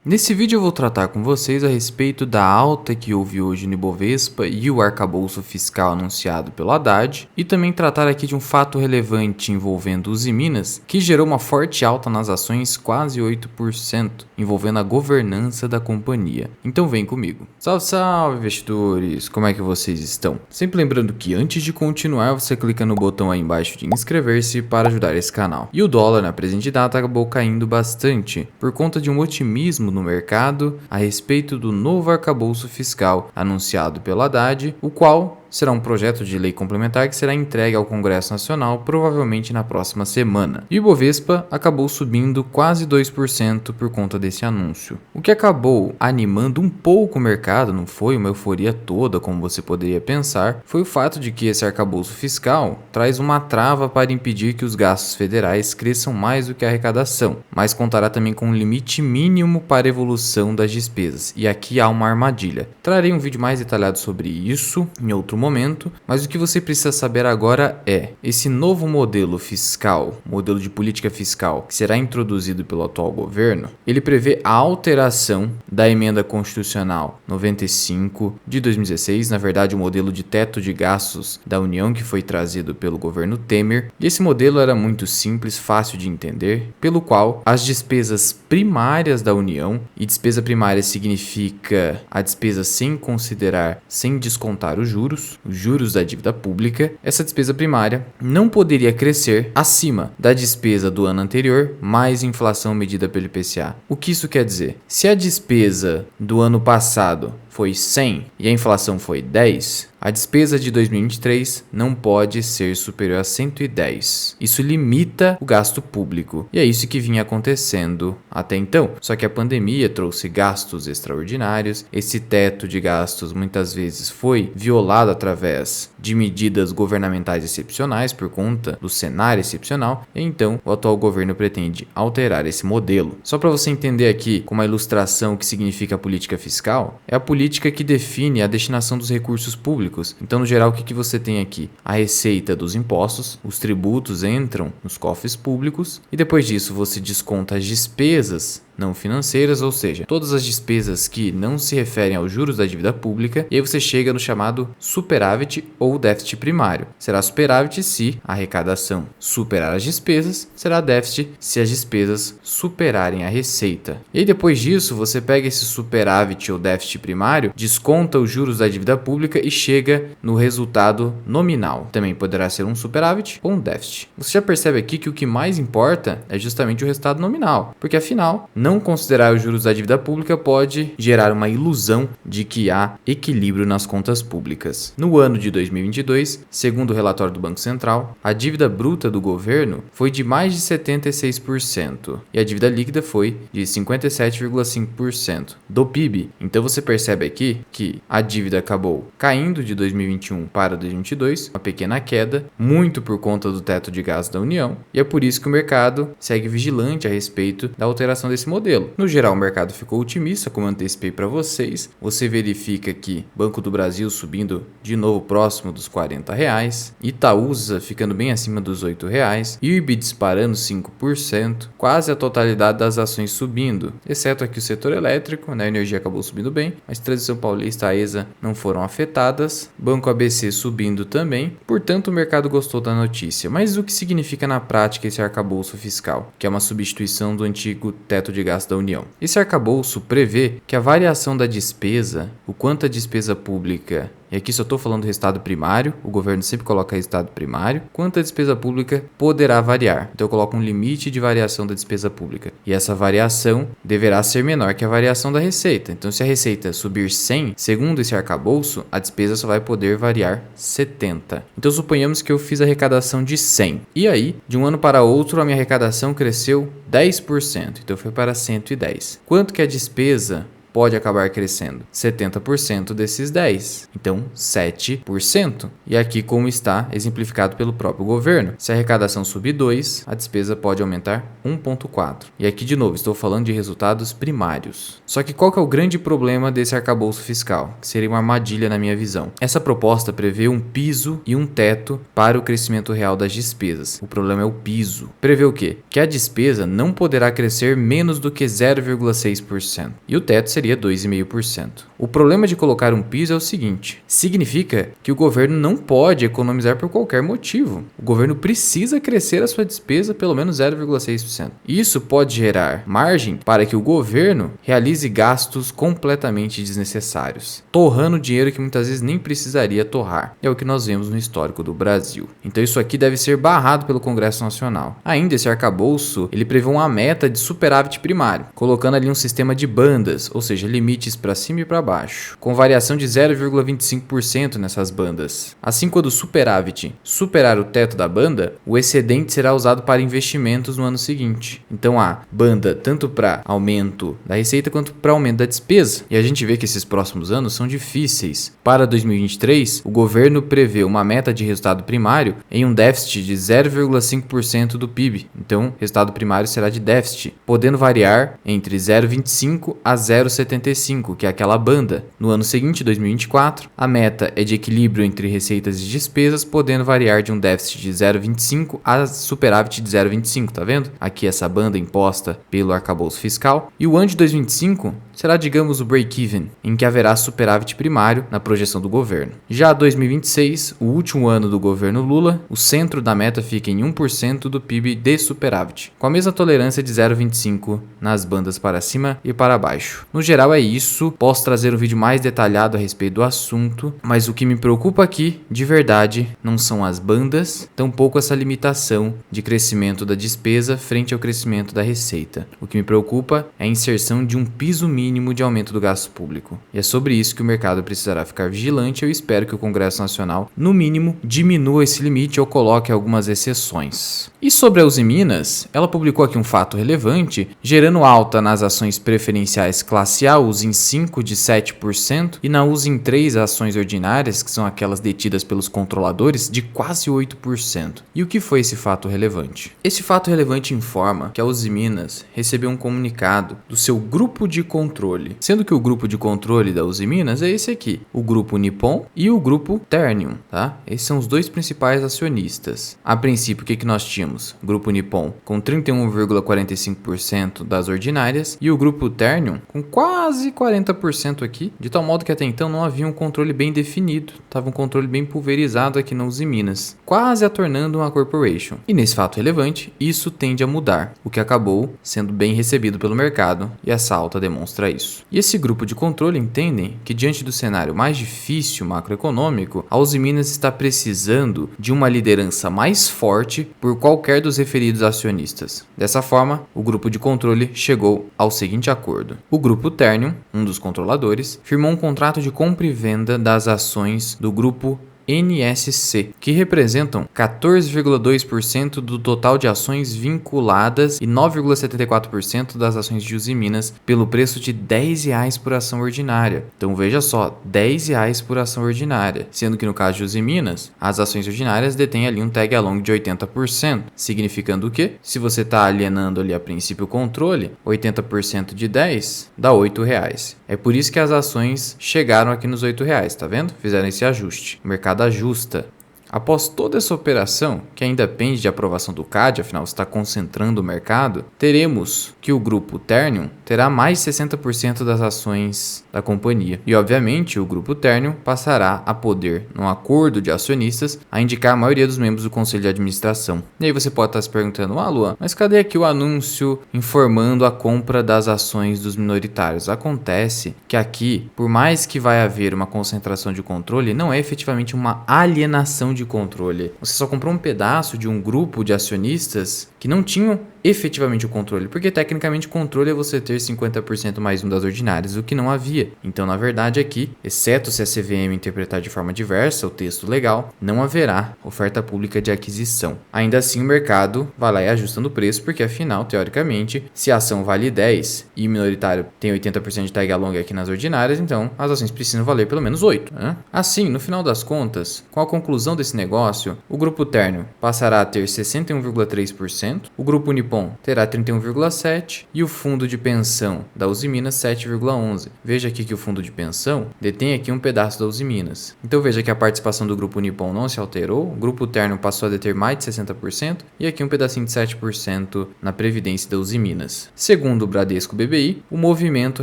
Nesse vídeo eu vou tratar com vocês a respeito da alta que houve hoje no Ibovespa e o arcabouço fiscal anunciado pelo Haddad, e também tratar aqui de um fato relevante envolvendo Uzi Minas, que gerou uma forte alta nas ações, quase 8%, envolvendo a governança da companhia. Então vem comigo. Salve, salve, investidores! Como é que vocês estão? Sempre lembrando que antes de continuar, você clica no botão aí embaixo de inscrever-se para ajudar esse canal. E o dólar na presente data acabou caindo bastante, por conta de um otimismo no mercado a respeito do novo arcabouço fiscal anunciado pelo Haddad, o qual será um projeto de lei complementar que será entregue ao Congresso Nacional provavelmente na próxima semana. E o Ibovespa acabou subindo quase 2% por conta desse anúncio. O que acabou animando um pouco o mercado, não foi uma euforia toda como você poderia pensar, foi o fato de que esse arcabouço fiscal traz uma trava para impedir que os gastos federais cresçam mais do que a arrecadação, mas contará também com um limite mínimo para a evolução das despesas. E aqui há uma armadilha. Trarei um vídeo mais detalhado sobre isso em outro momento, mas o que você precisa saber agora é: esse novo modelo fiscal, modelo de política fiscal que será introduzido pelo atual governo, ele prevê a alteração da emenda constitucional 95 de 2016, na verdade o modelo de teto de gastos da União que foi trazido pelo governo Temer. E esse modelo era muito simples, fácil de entender, pelo qual as despesas primárias da União, e despesa primária significa a despesa sem considerar, sem descontar os juros da dívida pública, essa despesa primária não poderia crescer acima da despesa do ano anterior, mais inflação medida pelo IPCA. O que isso quer dizer? Se a despesa do ano passado foi 100 e a inflação foi 10, a despesa de 2023 não pode ser superior a 110. Isso limita o gasto público. E é isso que vinha acontecendo até então. Só que a pandemia trouxe gastos extraordinários. Esse teto de gastos muitas vezes foi violado através de medidas governamentais excepcionais por conta do cenário excepcional. E então o atual governo pretende alterar esse modelo. Só para você entender aqui com uma ilustração o que significa a política fiscal, é a política que define a destinação dos recursos públicos. Então, no geral, o que você tem aqui? A receita dos impostos, os tributos entram nos cofres públicos e depois disso você desconta as despesas não financeiras, ou seja, todas as despesas que não se referem aos juros da dívida pública, e aí você chega no chamado superávit ou déficit primário. Será superávit se a arrecadação superar as despesas, será déficit se as despesas superarem a receita. E aí depois disso, você pega esse superávit ou déficit primário, desconta os juros da dívida pública e chega no resultado nominal. Também poderá ser um superávit ou um déficit. Você já percebe aqui que o que mais importa é justamente o resultado nominal, porque afinal, não considerar os juros da dívida pública pode gerar uma ilusão de que há equilíbrio nas contas públicas. No ano de 2022, segundo o relatório do Banco Central, a dívida bruta do governo foi de mais de 76% e a dívida líquida foi de 57,5% do PIB. Então você percebe aqui que a dívida acabou caindo de 2021 para 2022, uma pequena queda, muito por conta do teto de gastos da União, e é por isso que o mercado segue vigilante a respeito da alteração desse modelo. No geral, o mercado ficou otimista, como eu antecipei para vocês. Você verifica aqui Banco do Brasil subindo de novo próximo dos R$40, Itaúsa ficando bem acima dos R$8, IRB disparando 5%, quase a totalidade das ações subindo, exceto aqui o setor elétrico, né? A energia acabou subindo bem, mas Transição Paulista, a ESA não foram afetadas, Banco ABC subindo também, portanto o mercado gostou da notícia. Mas o que significa na prática esse arcabouço fiscal, que é uma substituição do antigo teto de gastos da União? Esse arcabouço prevê que a variação da despesa, o quanto a despesa pública, e aqui só estou falando do resultado primário, o governo sempre coloca resultado primário, quanto a despesa pública poderá variar. Então eu coloco um limite de variação da despesa pública. E essa variação deverá ser menor que a variação da receita. Então se a receita subir 100, segundo esse arcabouço, a despesa só vai poder variar 70. Então suponhamos que eu fiz a arrecadação de 100. E aí, de um ano para outro, a minha arrecadação cresceu 10%. Então foi para 110. Quanto que a despesa pode acabar crescendo? 70% desses 10%. Então, 7%. E aqui como está exemplificado pelo próprio governo. Se a arrecadação subir 2, a despesa pode aumentar 1,4. E aqui de novo, estou falando de resultados primários. Só que qual que é o grande problema desse arcabouço fiscal? Que seria uma armadilha na minha visão. Essa proposta prevê um piso e um teto para o crescimento real das despesas. O problema é o piso. Prevê o quê? Que a despesa não poderá crescer menos do que 0,6%. E o teto seria 2,5%. O problema de colocar um piso é o seguinte: significa que o governo não pode economizar por qualquer motivo. O governo precisa crescer a sua despesa pelo menos 0,6%. Isso pode gerar margem para que o governo realize gastos completamente desnecessários, torrando dinheiro que muitas vezes nem precisaria torrar. É o que nós vemos no histórico do Brasil. Então isso aqui deve ser barrado pelo Congresso Nacional. Ainda esse arcabouço, ele prevê uma meta de superávit primário, colocando ali um sistema de bandas, ou seja, limites para cima e para baixo, com variação de 0,25% nessas bandas. Assim, quando o superávit superar o teto da banda, o excedente será usado para investimentos no ano seguinte. Então há banda tanto para aumento da receita quanto para aumento da despesa. E a gente vê que esses próximos anos são difíceis. Para 2023, o governo prevê uma meta de resultado primário em um déficit de 0,5% do PIB. Então, resultado primário será de déficit, podendo variar entre 0,25 a 0,75, que é aquela banda. No ano seguinte, 2024, a meta é de equilíbrio entre receitas e despesas, podendo variar de um déficit de 0,25 a superávit de 0,25, tá vendo? Aqui essa banda imposta pelo arcabouço fiscal. E o ano de 2025 será, digamos, o break-even, em que haverá superávit primário na projeção do governo. Já 2026, o último ano do governo Lula, o centro da meta fica em 1% do PIB de superávit, com a mesma tolerância de 0,25 nas bandas para cima e para baixo. No geral é isso, posso trazer um vídeo mais detalhado a respeito do assunto, mas o que me preocupa aqui, de verdade, não são as bandas, tampouco essa limitação de crescimento da despesa frente ao crescimento da receita. O que me preocupa é a inserção de um piso mínimo de aumento do gasto público. E é sobre isso que o mercado precisará ficar vigilante. Eu espero que o Congresso Nacional, no mínimo, diminua esse limite ou coloque algumas exceções. E sobre a Uzi Minas, ela publicou aqui um fato relevante, gerando alta nas ações preferenciais classe A, Uzi em 5 de 7%, e na Uzi em 3 ações ordinárias, que são aquelas detidas pelos controladores, de quase 8%. E o que foi esse fato relevante? Esse fato relevante informa que a Uzi Minas recebeu um comunicado do seu grupo de controle, sendo que o grupo de controle da Uzi Minas é esse aqui, o grupo Nippon e o grupo Ternium, tá? Esses são os dois principais acionistas. A princípio, o que nós tínhamos? O grupo Nippon com 31,45% das ordinárias e o grupo Ternium com quase 40% aqui, de tal modo que até então não havia um controle bem definido, estava um controle bem pulverizado aqui na Uzi Minas, quase a tornando uma corporation. E nesse fato relevante, isso tende a mudar, o que acabou sendo bem recebido pelo mercado, e essa alta demonstra isso. E esse grupo de controle entendem que diante do cenário mais difícil macroeconômico, a Uzi Minas está precisando de uma liderança mais forte por qualquer dos referidos acionistas. Dessa forma, o grupo de controle chegou ao seguinte acordo. O grupo Ternium, um dos controladores, firmou um contrato de compra e venda das ações do grupo NSC, que representam 14,2% do total de ações vinculadas e 9,74% das ações de Uzi Minas pelo preço de R$10 por ação ordinária. Então veja só, R$10 por ação ordinária, sendo que no caso de Uzi Minas, as ações ordinárias detêm ali um tag along de 80%, significando o quê? Se você está alienando ali a princípio o controle, 80% de 10 dá R$8. É por isso que as ações chegaram aqui nos R$8, tá vendo? Fizeram esse ajuste. O mercado ajusta. Após toda essa operação, que ainda pende de aprovação do CAD, afinal está concentrando o mercado, teremos que o grupo Ternium terá mais de 60% das ações da companhia. E obviamente o grupo Ternium passará a poder, num acordo de acionistas, a indicar a maioria dos membros do conselho de administração. E aí você pode estar se perguntando, Luan, mas cadê aqui o anúncio informando a compra das ações dos minoritários? Acontece que aqui, por mais que vai haver uma concentração de controle, não é efetivamente uma alienação de controle. Você só comprou um pedaço de um grupo de acionistas que não tinham efetivamente o controle, porque tecnicamente o controle é você ter 50% mais um das ordinárias, o que não havia. Então, na verdade, aqui, exceto se a CVM interpretar de forma diversa o texto legal, não haverá oferta pública de aquisição. Ainda assim, o mercado vai lá e ajustando o preço, porque afinal, teoricamente, se a ação vale 10 e o minoritário tem 80% de tag along aqui nas ordinárias, então as ações precisam valer pelo menos 8. Né? Assim, no final das contas, com a conclusão desse negócio, o grupo Ternium passará a ter 61,3%, o grupo Nippon terá 31,7% e o fundo de pensão da Uzi Minas 7,11%. Veja aqui que o fundo de pensão detém aqui um pedaço da Uzi Minas. Então veja que a participação do grupo Nippon não se alterou, o grupo Ternium passou a deter mais de 60% e aqui um pedacinho de 7% na previdência da Uzi Minas. Segundo o Bradesco BBI, o movimento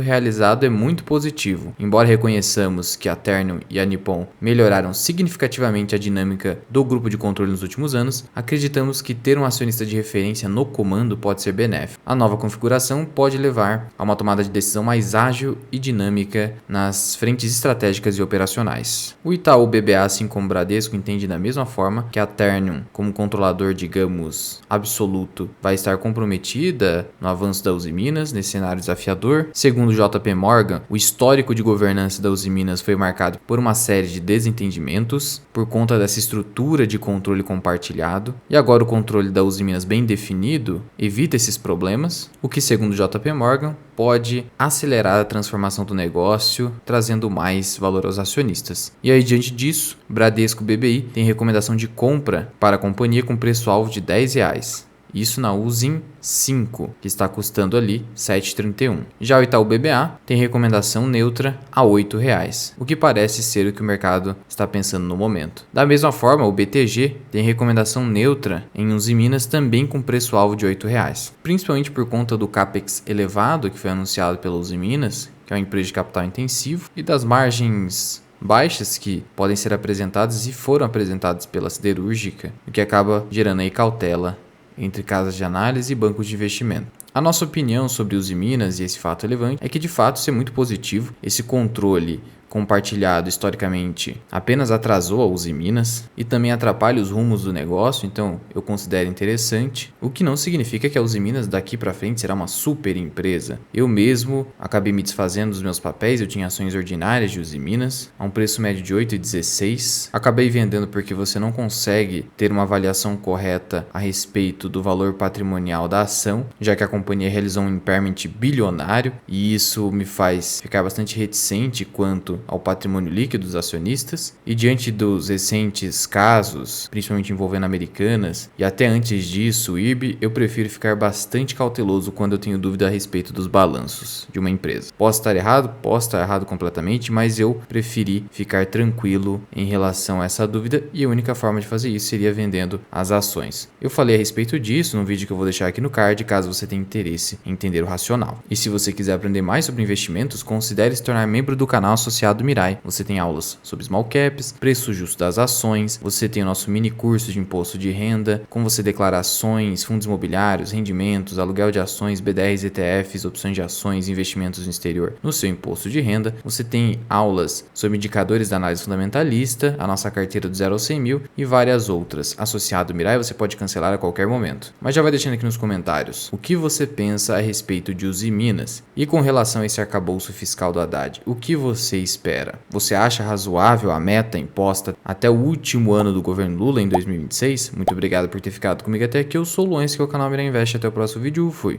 realizado é muito positivo. Embora reconheçamos que a Ternium e a Nippon melhoraram significativamente a dinâmica do grupo de controle nos últimos anos, acreditamos que ter um acionista de referência no comando pode ser benéfico. A nova configuração pode levar a uma tomada de decisão mais ágil e dinâmica nas frentes estratégicas e operacionais. O Itaú BBA, assim como o Bradesco, entende da mesma forma que a Ternium, como controlador, digamos, absoluto, vai estar comprometida no avanço da Uzi Minas nesse cenário desafiador. Segundo o JP Morgan, o histórico de governança da Uzi Minas foi marcado por uma série de desentendimentos por conta dessa estrutura de controle compartilhado, e agora o controle da Uzi Minas bem definido evita esses problemas, o que, segundo o JP Morgan, pode acelerar a transformação do negócio, trazendo mais valor aos acionistas. E aí, diante disso, Bradesco BBI tem recomendação de compra para a companhia com preço-alvo de R$10. Isso na Uzi 5, que está custando ali R$ 7,31. Já o Itaú BBA tem recomendação neutra a R$ 8,00, o que parece ser o que o mercado está pensando no momento. Da mesma forma, o BTG tem recomendação neutra em Uzi Minas também com preço-alvo de R$ 8,00, principalmente por conta do capex elevado que foi anunciado pela Uzi Minas, que é uma empresa de capital intensivo, e das margens baixas que podem ser apresentadas e foram apresentadas pela siderúrgica, o que acaba gerando aí cautela entre casas de análise e bancos de investimento. A nossa opinião sobre Uzi Minas e esse fato relevante é que, de fato, isso é muito positivo. Esse controle compartilhado historicamente apenas atrasou a Uzi Minas e também atrapalha os rumos do negócio, então eu considero interessante, o que não significa que a Uzi Minas daqui para frente será uma super empresa. Eu mesmo acabei me desfazendo dos meus papéis, eu tinha ações ordinárias de Uzi Minas a um preço médio de 8,16, acabei vendendo porque você não consegue ter uma avaliação correta a respeito do valor patrimonial da ação, já que a companhia realizou um impairment bilionário e isso me faz ficar bastante reticente quanto ao patrimônio líquido dos acionistas, e diante dos recentes casos, principalmente envolvendo Americanas, e até antes disso o IRB, eu prefiro ficar bastante cauteloso quando eu tenho dúvida a respeito dos balanços de uma empresa. Posso estar errado completamente, mas eu preferi ficar tranquilo em relação a essa dúvida, e a única forma de fazer isso seria vendendo as ações. Eu falei a respeito disso no vídeo que eu vou deixar aqui no card, caso você tenha interesse em entender o racional. E se você quiser aprender mais sobre investimentos, considere se tornar membro do canal associado do Mirai. Você tem aulas sobre small caps, preço justo das ações, você tem o nosso mini curso de imposto de renda, como você declarar ações, fundos imobiliários, rendimentos, aluguel de ações, BDRs, ETFs, opções de ações, investimentos no exterior no seu imposto de renda. Você tem aulas sobre indicadores da análise fundamentalista, a nossa carteira do 0 ao 100 mil e várias outras. Associado ao Mirai, você pode cancelar a qualquer momento. Mas já vai deixando aqui nos comentários o que você pensa a respeito de Uzi Minas e com relação a esse arcabouço fiscal do Haddad. O que você espera? Você acha razoável a meta imposta até o último ano do governo Lula em 2026? Muito obrigado por ter ficado comigo até aqui. Eu sou o Luan, esse é o canal Mirai Invest. Até o próximo vídeo. Fui!